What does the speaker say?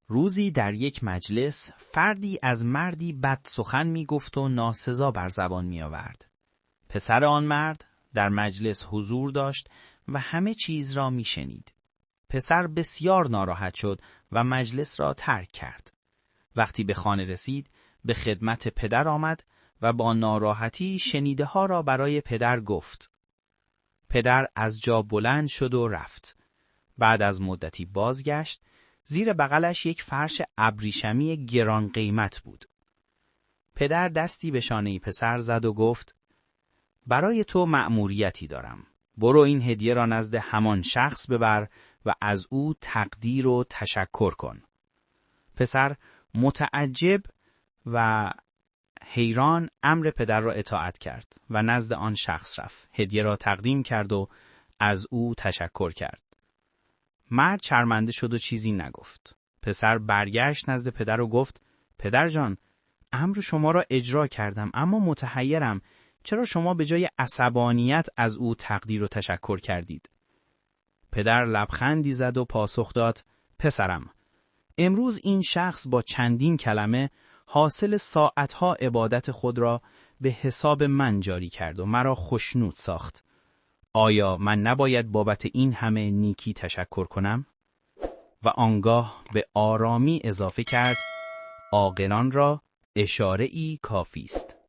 روزی در یک مجلس فردی از مردی بد سخن می گفت و ناسزا بر زبان می آورد. پسر آن مرد در مجلس حضور داشت و همه چیز را می شنید. پسر بسیار ناراحت شد و مجلس را ترک کرد. وقتی به خانه رسید به خدمت پدر آمد و با ناراحتی شنیده ها را برای پدر گفت. پدر از جا بلند شد و رفت. بعد از مدتی بازگشت. زیر بغلش یک فرش ابریشمی گران قیمت بود. پدر دستی به شانه پسر زد و گفت برای تو مأموریتی دارم. برو این هدیه را نزد همان شخص ببر و از او تقدیر و تشکر کن. پسر متعجب و حیران امر پدر را اطاعت کرد و نزد آن شخص رفت. هدیه را تقدیم کرد و از او تشکر کرد. مرد شرمنده شد و چیزی نگفت. پسر برگشت نزد پدر و گفت پدر جان، امر شما را اجرا کردم اما متحیرم. چرا شما به جای عصبانیت از او تقدیر و تشکر کردید؟ پدر لبخندی زد و پاسخ داد پسرم، امروز این شخص با چندین کلمه حاصل ساعتها عبادت خود را به حساب من جاری کرد و مرا خوشنود ساخت. آیا من نباید بابت این همه نیکی تشکر کنم؟ و آنگاه به آرامی اضافه کرد عاقلان را اشاره‌ای کافی است.